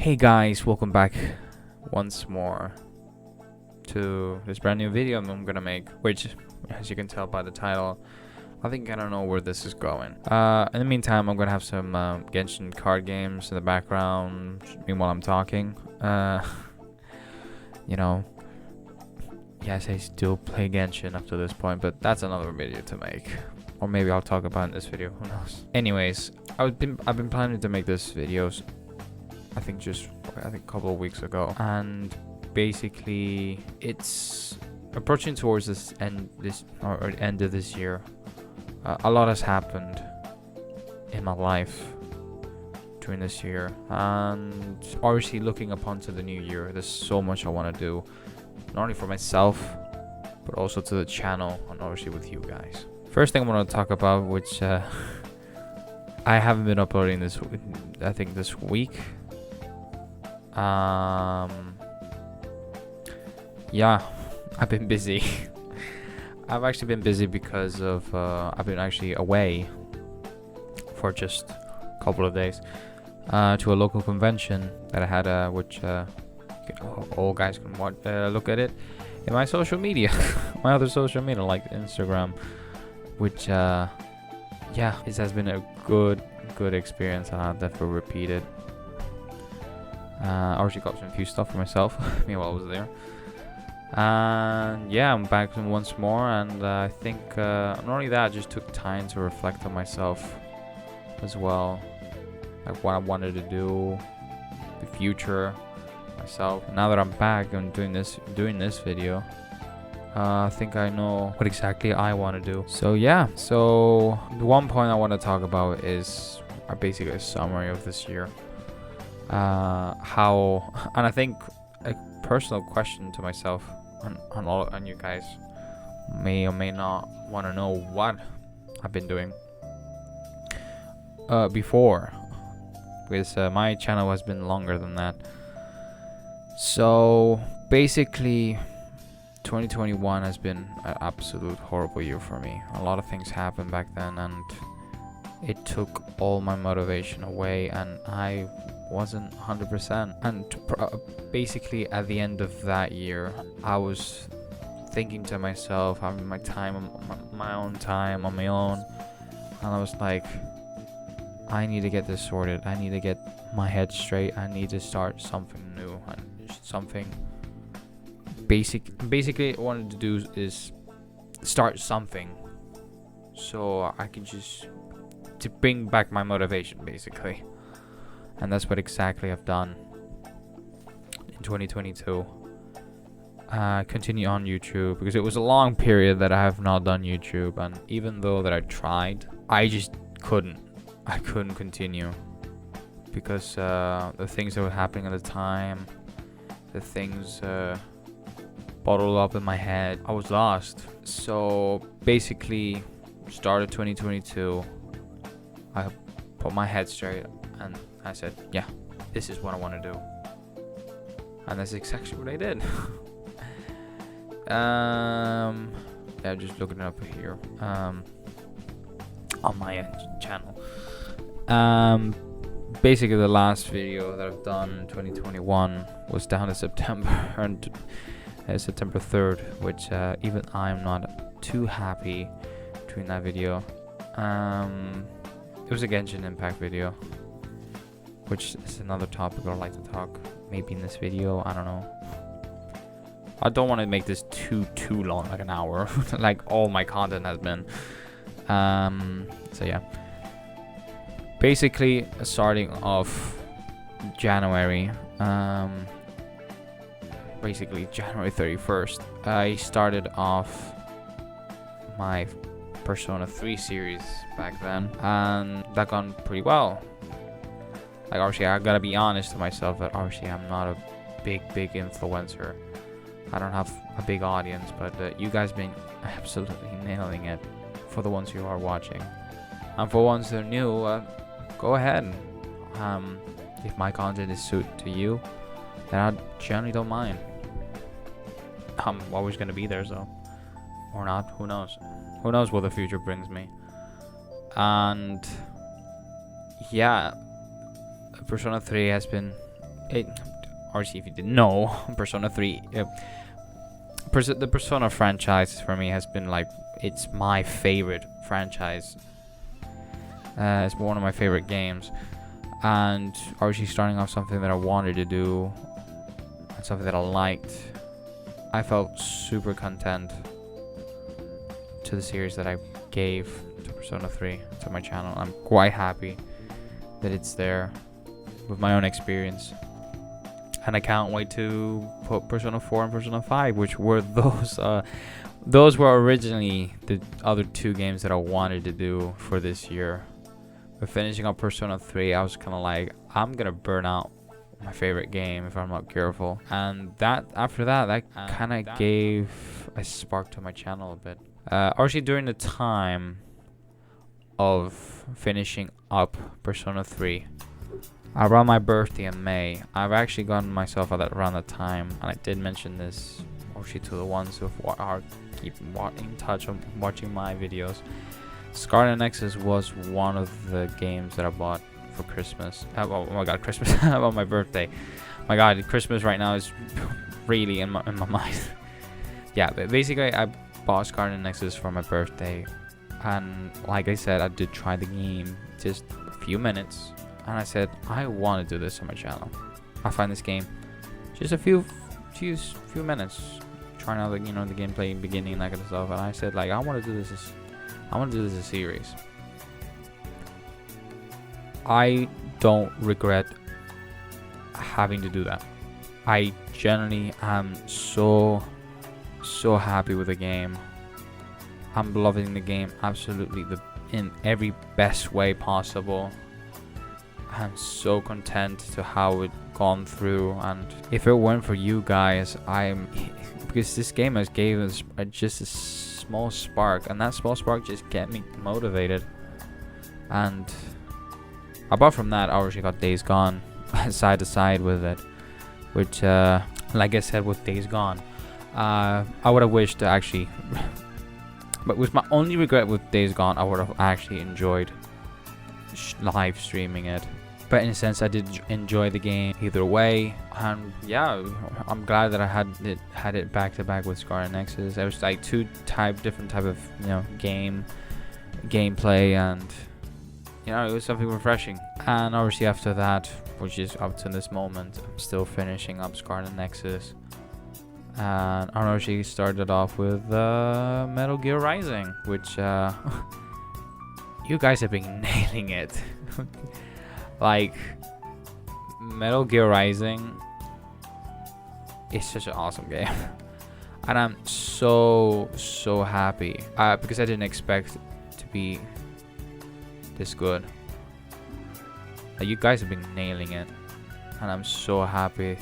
Hey guys, welcome back once more to this brand new video I'm gonna make, which, as you can tell by the title, I think I don't know where this is going. In the meantime, I'm gonna have some Genshin card games in the background meanwhile I'm talking. You know, yes, I still play Genshin up to this point, but that's another video to make. Or maybe I'll talk about it in this video, who knows. Anyways, I've been planning to make this videos I think a couple of weeks ago, and basically it's approaching towards this end of this year. A lot has happened in my life during this year, and obviously looking upon to the new year, there's so much I want to do, not only for myself but also to the channel and obviously with you guys. First thing I want to talk about, which I haven't been uploading this week. Yeah, I've been busy. I've actually been busy because of I've been actually away for just a couple of days to a local convention that I had, which all guys can look at it in my social media, my other social media like Instagram, which yeah, it has been a good experience, and I'll definitely repeat it. I actually got some few stuff for myself meanwhile I was there, and yeah, I'm back once more, and I think not only that, I just took time to reflect on myself as well, like what I wanted to do, the future, myself. Now that I'm back and doing this video, I think I know what exactly I want to do. So yeah, so the one point I want to talk about is basically a summary of this year. And I think a personal question to myself, and you guys may or may not want to know what I've been doing before, because my channel has been longer than that. So basically 2021 has been an absolute horrible year for me. A lot of things happened back then, and it took all my motivation away, and I wasn't 100%. And basically at the end of that year, I was thinking to myself, having my time on my own, and I was like, I need to get this sorted. I need to get my head straight. I need to start something new, and something basically what I wanted to do is start something so I can just to bring back my motivation, basically. And that's what exactly I've done in 2022. Continue on YouTube, because it was a long period that I have not done YouTube, and even though that I tried, I just couldn't continue, because the things that were happening at the time, the things bottled up in my head, I was lost. So basically started 2022, I put my head straight and I said, yeah, this is what I want to do. And that's exactly what I did. Yeah, just looking it up here on my channel. Basically the last video that I've done in 2021 was down in September, and September 3rd, which even I'm not too happy doing that video. It was a Genshin Impact video, which is another topic I'd like to talk maybe in this video. I don't know. I don't want to make this too long, like an hour, like all my content has been. So yeah, basically starting off January, basically January 31st, I started off my Persona 3 series back then, and that gone pretty well. Like, obviously I gotta be honest to myself that obviously I'm not a big influencer. I don't have a big audience, but you guys been absolutely nailing it for the ones who are watching, and for ones that are new, go ahead. If my content is suited to you, then I generally don't mind. I'm always gonna be there, so, or not, who knows what the future brings me. And yeah, Persona 3 has been Obviously, if you didn't know, Persona 3, the Persona franchise for me has been like, it's my favorite franchise. It's one of my favorite games, and obviously starting off something that I wanted to do, and something that I liked, I felt super content to the series that I gave to Persona 3 to my channel. I'm quite happy that it's there with my own experience, and I can't wait to put Persona 4 and Persona 5, which were those were originally the other two games that I wanted to do for this year. But finishing up Persona 3, I was kind of like, I'm gonna burn out my favorite game if I'm not careful, and that after that kind of gave a spark to my channel a bit. Actually, during the time of finishing up Persona 3, around my birthday in May, I've actually gotten myself at around that time, and I did mention this actually to the ones who keep in touch on watching my videos. Scarlet Nexus was one of the games that I bought for Christmas. Oh my god, Christmas! On my birthday. My god, Christmas right now is really in my mind. Yeah, but basically I bought Scarlet Nexus for my birthday, and like I said, I did try the game just a few minutes, and I said I want to do this on my channel. I find this game just a few minutes, trying out the gameplay, beginning, that kind of stuff, and I said like I want to do this. I want to do this as a series. I don't regret having to do that. I generally am so happy with the game. I'm loving the game absolutely in every best way possible. I'm so content to how it gone through, and if it weren't for you guys, because this game has gave us just a small spark, and that small spark just get me motivated. And apart from that, I already got Days Gone side to side with it, which like I said with Days Gone, I would have wished to actually but with my only regret with Days Gone, I would have actually enjoyed live streaming it. But in a sense, I did enjoy the game either way, and yeah, I'm glad that I had it back to back with Scarlet Nexus. It was like different type of gameplay, and it was something refreshing. And obviously after that, which is up to this moment, I'm still finishing up Scarlet Nexus, and I actually started off with Metal Gear Rising, which you guys have been nailing it. Like, Metal Gear Rising is such an awesome game. And I'm so happy because I didn't expect it to be this good. You guys have been nailing it, and I'm so happy,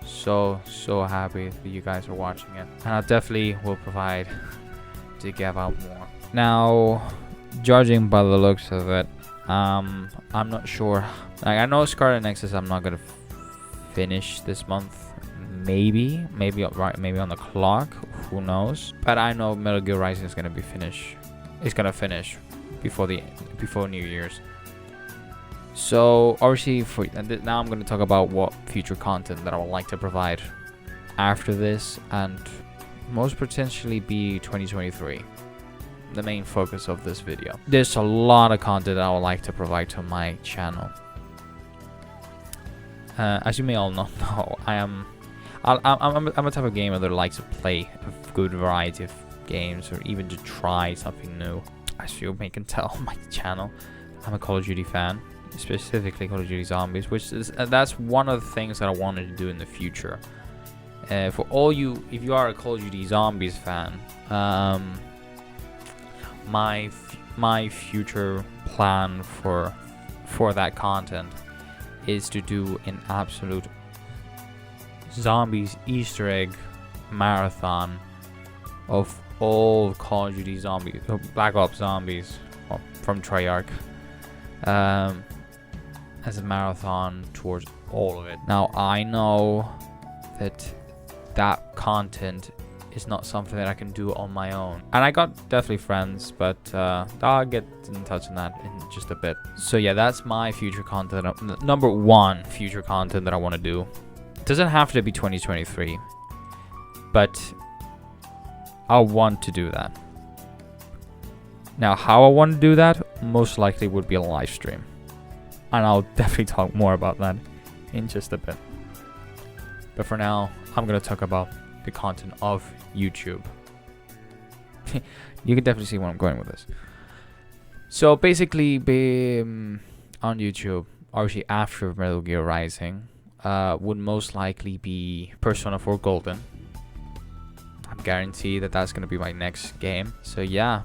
so happy that you guys are watching it, and I definitely will provide to give out more. Now, judging by the looks of it, I'm not sure. Like, I know Scarlet Nexus I'm not gonna finish this month. Maybe on the clock, who knows. But I know Metal Gear Rising is gonna be finished. It's gonna finish before New Year's. So obviously now I'm gonna talk about what future content that I would like to provide after this, and most potentially be 2023. The main focus of this video. There's a lot of content that I would like to provide to my channel. As you may all know, I'm a type of gamer that likes to play a good variety of games, or even to try something new. As you may can tell on my channel, I'm a Call of Duty fan, specifically Call of Duty Zombies, which is that's one of the things that I wanted to do in the future. For all you, if you are a Call of Duty Zombies fan, my future plan for that content is to do an absolute Zombies Easter egg marathon of all Call of Duty Zombies, Black Ops Zombies from Treyarch, as a marathon towards all of it. Now I know that content is not something that I can do on my own. And I got definitely friends, but I'll get in touch on that in just a bit. So yeah, that's my future content. Number one future content that I want to do. It doesn't have to be 2023, but I want to do that. Now, how I want to do that most likely would be a live stream. And I'll definitely talk more about that in just a bit. But for now, I'm going to talk about the content of YouTube. You can definitely see where I'm going with this. So basically, on YouTube, obviously after Metal Gear Rising, would most likely be Persona 4 Golden. I'm guaranteed that that's going to be my next game. So yeah,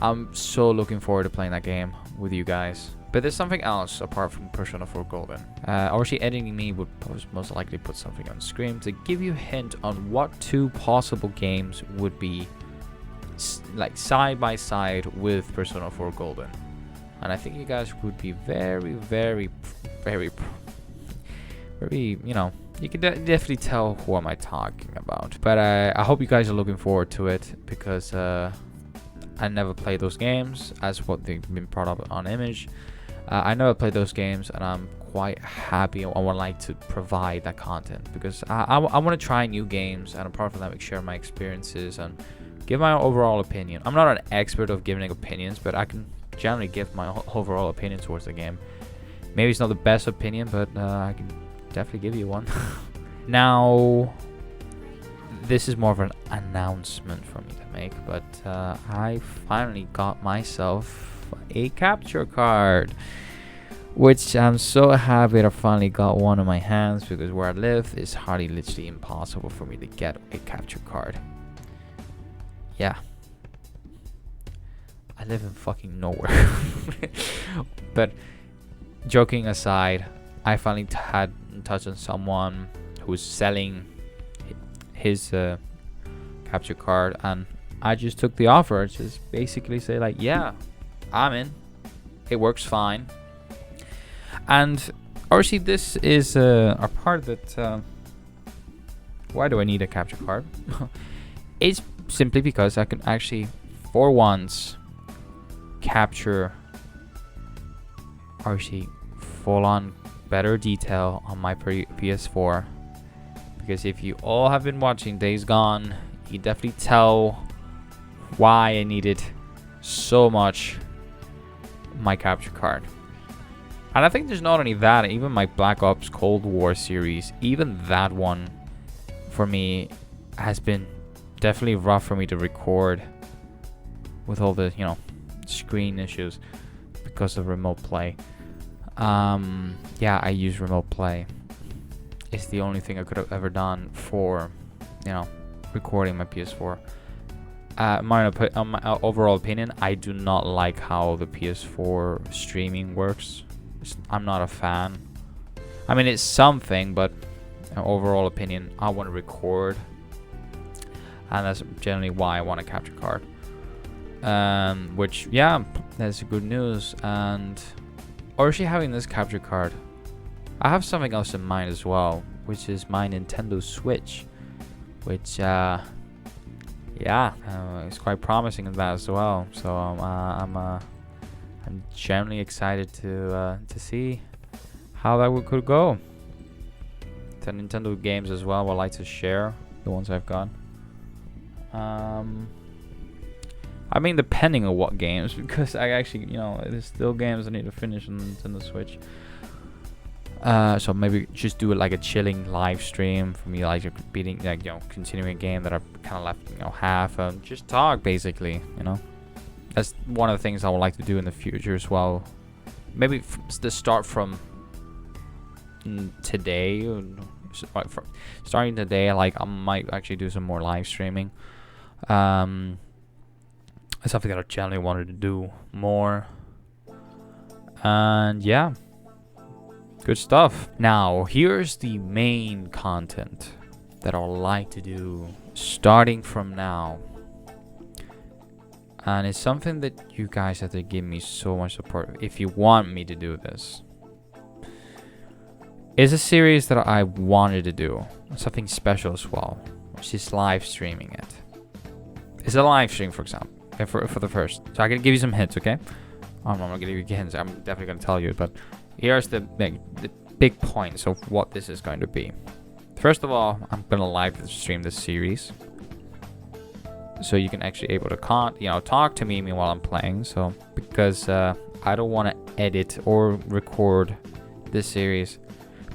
I'm so looking forward to playing that game with you guys. But there's something else apart from Persona 4 Golden. Obviously, editing me would most likely put something on screen to give you a hint on what two possible games would be like side by side with Persona 4 Golden. And I think you guys would be very, you know, you can definitely tell who am I talking about. But I hope you guys are looking forward to it, because I never played those games as what they've been brought up on Image. I never played those games, and I'm quite happy. I would like to provide that content because I want to try new games, and apart from that, share my experiences and give my overall opinion. I'm not an expert of giving opinions, but I can generally give my overall opinion towards the game. Maybe it's not the best opinion, but I can definitely give you one. Now, this is more of an announcement for me to make, but I finally got myself a capture card, which I'm so happy that I finally got one in my hands, because where I live it's hardly literally impossible for me to get a capture card. Yeah, I live in fucking nowhere. But joking aside, I finally had in touch with someone who's selling his capture card, and I just took the offer. Just basically say like, yeah, I'm in. It works fine. And obviously this is a part that why do I need a capture card? It's simply because I can actually for once capture obviously full on better detail on my PS4. Because if you all have been watching Days Gone, you definitely tell why I needed so much my capture card. And I think there's not only that, even my Black Ops Cold War series, even that one for me has been definitely rough for me to record with all the, you know, screen issues because of remote play. Yeah, I use remote play. It's the only thing I could have ever done for, you know, recording my PS4. My overall opinion, I do not like how the PS4 streaming works. I'm not a fan. I mean, it's something, but overall opinion, I want to record, and that's generally why I want a capture card. Which, yeah, that's good news. And actually having this capture card, I have something else in mind as well, which is my Nintendo Switch, which yeah, it's quite promising in that as well. So I'm genuinely excited to see how that could go. The Nintendo games as well, I would like to share the ones I've got. I mean, depending on what games, because I actually, you know, there's still games I need to finish on the Nintendo Switch. So maybe just do it like a chilling live stream for me, like beating, like, you know, continuing a game that I kind of left, you know, half, and just talk basically, you know. That's one of the things I would like to do in the future as well. Maybe to start from today, starting today, like I might actually do some more live streaming. It's something that I generally wanted to do more. And yeah, good stuff. Now, here's the main content that I would like to do starting from now. And it's something that you guys have to give me so much support if you want me to do this. It's a series that I wanted to do. Something special as well. she's live streaming it. It's a live stream, for example, for the first. So I can give you some hints, okay? I'm not gonna give you hints. I'm definitely gonna tell you, but here's the big points of what this is going to be. First of all, I'm gonna live stream this series, so you can actually able to talk to me while I'm playing. So because I don't want to edit or record this series,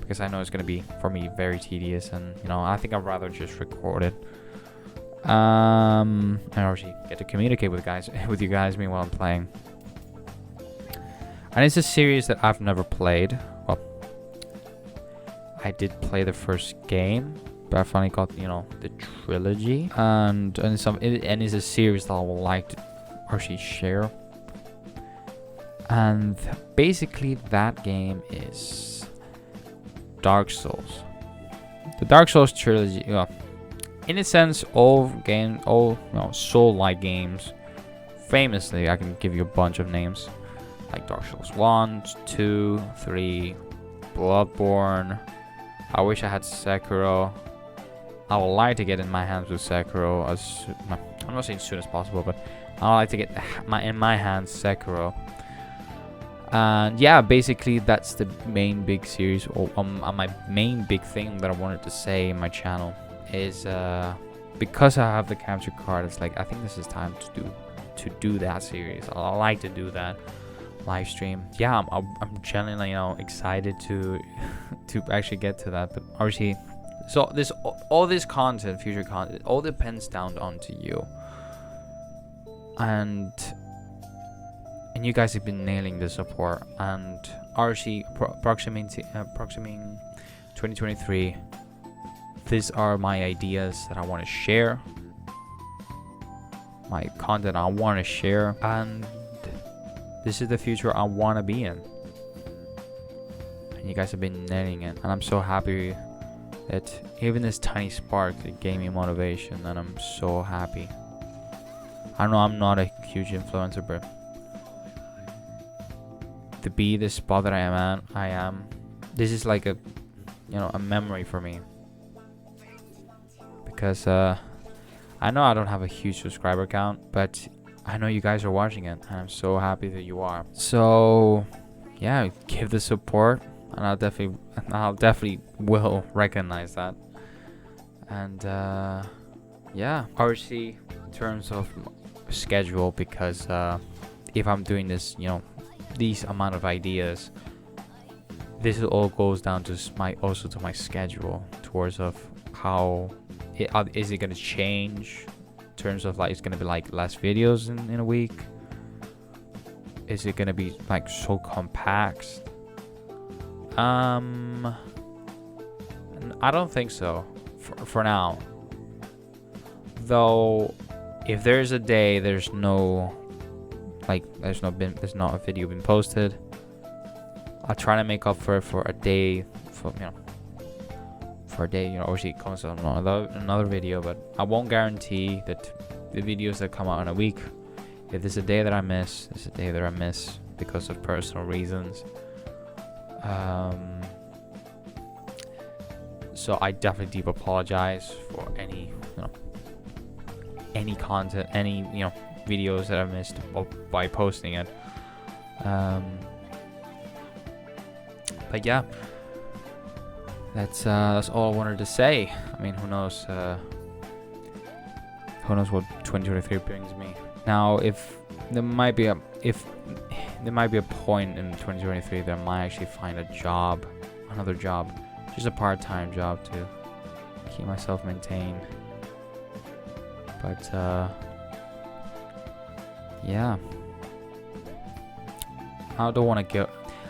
because I know it's gonna be for me very tedious, and I think I'd rather just record it. And obviously get to communicate with you guys while I'm playing. And it's a series that I've never played. Well, I did play the first game, but I finally got the trilogy, and it's a series that I would like to actually share. And basically, that game is Dark Souls. The Dark Souls trilogy. In a sense, all Soul-like games. Famously, I can give you a bunch of names, like Dark Souls 1, 2, 3, Bloodborne. I wish I had Sekiro. I would like to get in my hands with Sekiro I'm not saying as soon as possible, but I would like to get in my hands Sekiro. And yeah, basically that's the main big series, or my main big thing that I wanted to say in my channel is because I have the capture card. It's like I think this is time to do that series. I like to do that live stream. Yeah, I'm genuinely excited to actually get to that. But obviously, so all this content, future content, it all depends down onto you. And you guys have been nailing the support. And obviously, approximating 2023. These are my ideas that I want to share, my content I want to share, and this is the future I want to be in. And you guys have been nailing it, and I'm so happy that even this tiny spark that gave me motivation, and I'm so happy. I know I'm not a huge influencer, but to be the spot that I am. This is like a memory for me. Because I know I don't have a huge subscriber count, but I know you guys are watching it, and I'm so happy that you are. So yeah, give the support, and I'll definitely will recognize that. And yeah, obviously in terms of schedule, because if I'm doing this, these amount of ideas, this all goes down to my schedule towards of how. Is it gonna change in terms of like it's gonna be like less videos in a week? Is it gonna be like so compact? I don't think so for now. Though, if there's a day there's not a video been posted, I'll try to make up for it for a day obviously it comes on another video, but I won't guarantee that the videos that come out in a week, if there's a day that I miss, there's a day that I miss because of personal reasons. So I definitely deep apologize for any content, any videos that I missed by posting it. But yeah, that's all I wanted to say. I mean, who knows what 2023 brings me. Now, if there might be a point in 2023 that I might actually find another job, just a part-time job to keep myself maintained. But yeah, I don't want to go.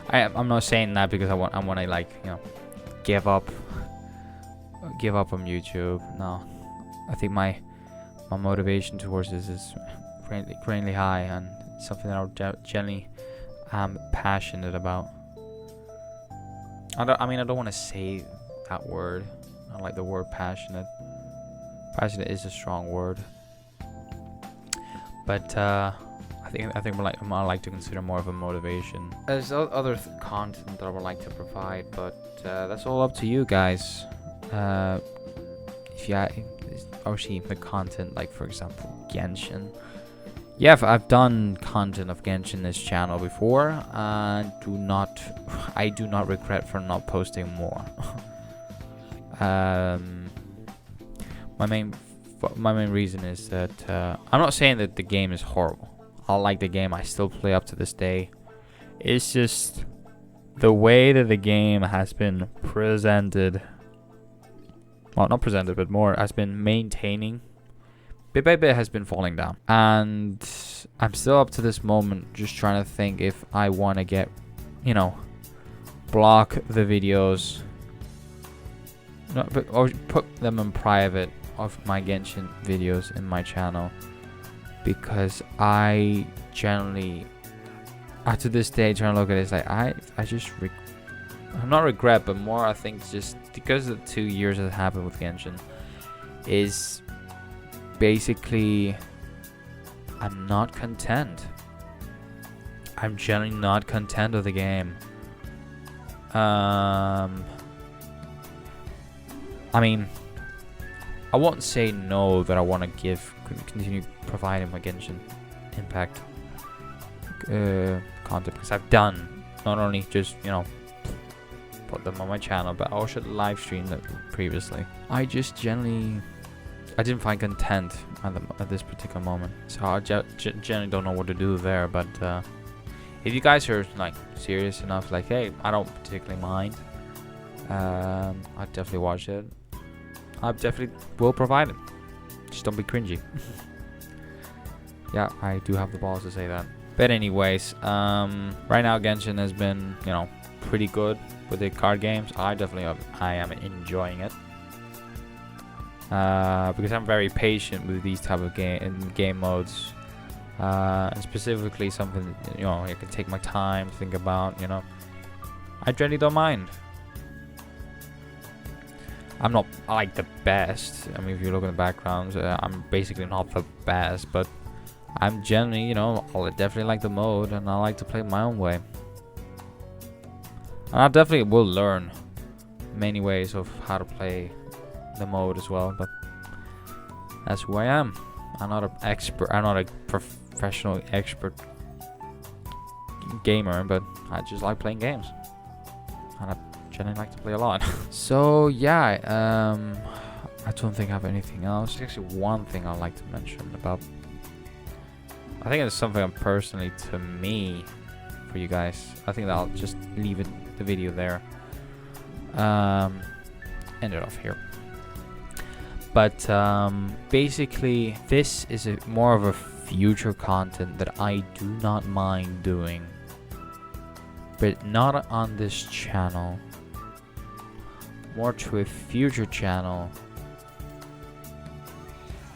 I'm not saying that because I want to like give up on YouTube. No, I think my motivation towards this is greatly high, and something that I generally am passionate about. I don't want to say that word. I don't like the word passionate. Passionate is a strong word, but I think I like to consider more of a motivation. There's other content that I would like to provide, but that's all up to you guys. If obviously the content, like for example Genshin. Yeah, I've done content of Genshin in this channel before, and I do not regret for not posting more. My main reason is that I'm not saying that the game is horrible. I like the game. I still play up to this day. It's just the way that the game has been presented. Well, not presented, but more has been maintaining. Bit by bit has been falling down. And I'm still up to this moment just trying to think if I want to get, you know, block the videos. No, but, or put them in private of my Genshin videos in my channel. Because I generally, to this day, trying to look at it, it's like, I just, I'm not regret, but more I think just because of the 2 years that happened with Genshin, is basically, I'm not content. I'm generally not content with the game. I mean, I won't say no that I want to continue providing my Genshin Impact content, because I've done not only just, you know, put them on my channel, but I also live streamed them previously. I just generally, I didn't find content at this particular moment, so I generally don't know what to do there. But if you guys are like serious enough, like, hey, I don't particularly mind, I'd definitely watch it. I definitely will provide it. Just don't be cringy. Yeah, I do have the balls to say that. But anyways, right now Genshin has been, you know, pretty good with the card games. I am enjoying it. Because I'm very patient with these type of game modes. And specifically something, you know, I can take my time to think about, you know. I generally don't mind. I'm not like the best. I mean, if you look at the backgrounds, I'm basically not the best, but I'm generally, you know, I definitely like the mode, and I like to play my own way. And I definitely will learn many ways of how to play the mode as well, but that's who I am. I'm not an expert. I'm not a professional expert gamer, but I just like playing games, and I generally like to play a lot. So yeah, I don't think I have anything else. There's actually one thing I'd like to mention about. I think it's something personally to me for you guys. I think that I'll just leave the video there. End it off here. But basically, this is more of a future content that I do not mind doing, but not on this channel. More to a future channel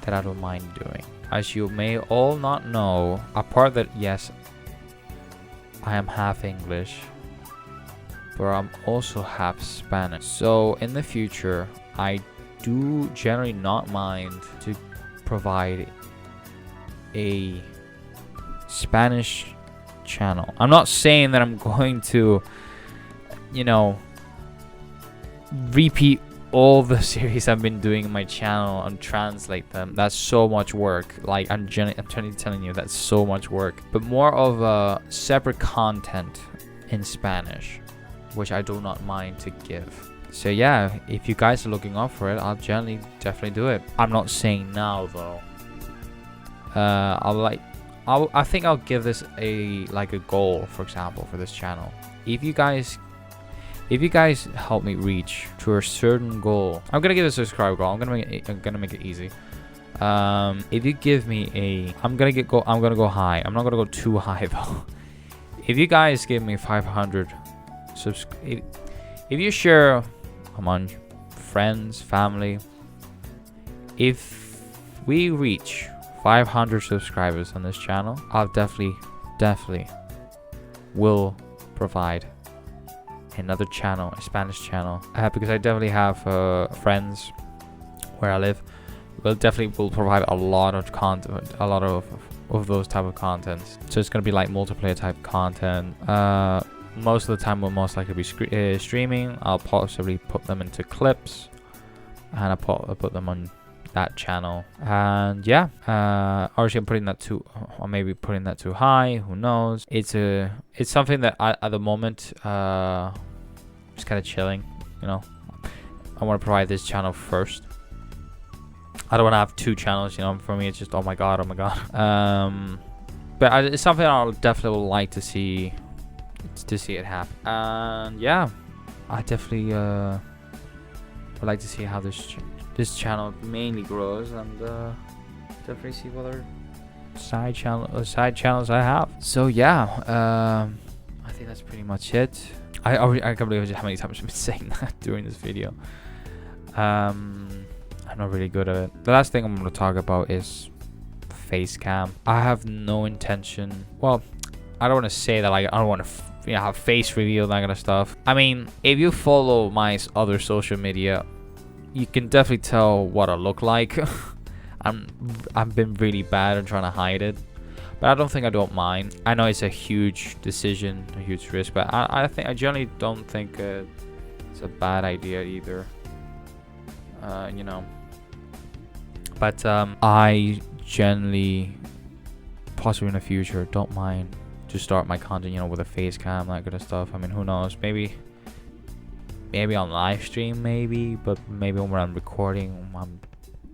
that I don't mind doing. As you may all not know, apart that, yes, I am half English, but I'm also half Spanish. So in the future, I do generally not mind to provide a Spanish channel. I'm not saying that I'm going to, you know, repeat all the series I've been doing in my channel and translate them. That's so much work. Like, I'm telling you, that's so much work. But more of a separate content in Spanish, which I do not mind to give. So yeah, if you guys are looking up for it, I'll definitely do it. I'm not saying now though. I think I'll give this a goal, for example, for this channel. If you guys help me reach to a certain goal, I'm gonna give a subscriber goal. I'm gonna make it easy. If you give me I'm gonna go high. I'm not gonna go too high though. If you guys give me 500 if you share among friends, family, if we reach 500 subscribers on this channel, I'll definitely will provide another channel, a Spanish channel, because I definitely have friends where I live. Will provide a lot of content, a lot of those type of contents. So it's gonna be like multiplayer type content. Most of the time we'll most likely be streaming. I'll possibly put them into clips, and I'll put them on that channel. And yeah, obviously I'm putting that too, or maybe putting that too high, who knows. It's something that at the moment just kind of chilling, you know. I want to provide this channel first. I don't want to have two channels, you know. For me it's just oh my god. But it's something I'll definitely would like to see it happen. And yeah, I definitely would like to see how this channel mainly grows, and definitely see what other side channels I have. So yeah, I think that's pretty much it. I can't believe how many times I've been saying that during this video. I'm not really good at it. The last thing I'm going to talk about is face cam. I have no intention. Well, I don't want to say that like I don't want to have face reveal, that kind of stuff. I mean, if you follow my other social media, you can definitely tell what I look like. I've been really bad at trying to hide it, but I don't mind. I know it's a huge decision, a huge risk, but I generally don't think it's a bad idea either. You know. But I generally, possibly in the future, don't mind to start my content, you know, with a face cam, that kind of stuff. I mean, who knows? Maybe on live stream, but maybe when I'm recording, I'm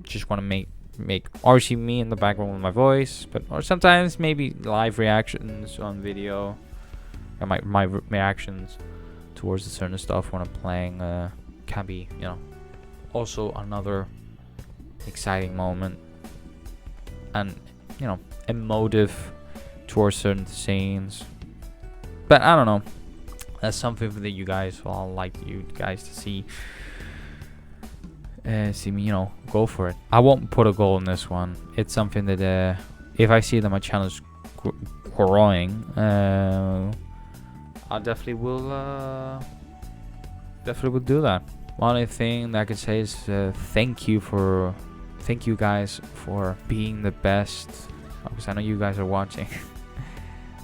just want to make obviously me in the background with my voice, or sometimes maybe live reactions on video, and my reactions towards the certain stuff when I'm playing can be, you know, also another exciting moment, and you know, emotive towards certain scenes. But I don't know, that's something that you guys, well, I'd like you guys to see me, you know, go for it. I won't put a goal in this one. It's something that if I see that my channel is growing, I definitely will do that. Only thing that I can say is thank you guys for being the best, because I know you guys are watching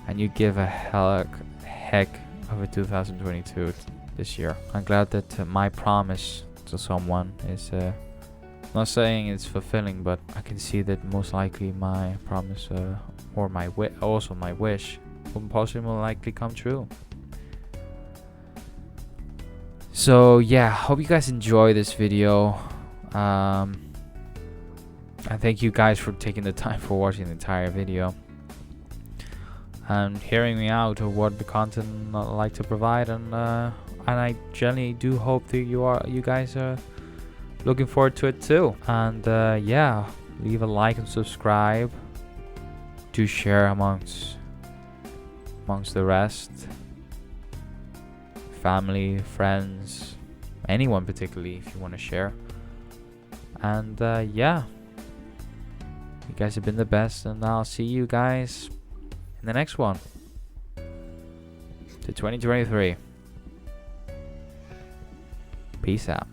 and you give a heck of a 2022 this year. I'm glad that my promise to someone is not saying it's fulfilling, but I can see that most likely my promise or my wish will possibly likely come true. So yeah, hope you guys enjoy this video. And thank you guys for taking the time for watching the entire video and hearing me out of what the content I like to provide, and I generally do hope that you guys are looking forward to it too. And yeah, leave a like and subscribe. Do share amongst the rest, family, friends, anyone particularly if you want to share. And yeah, you guys have been the best, and I'll see you guys in the next one. To 2023. Peace out.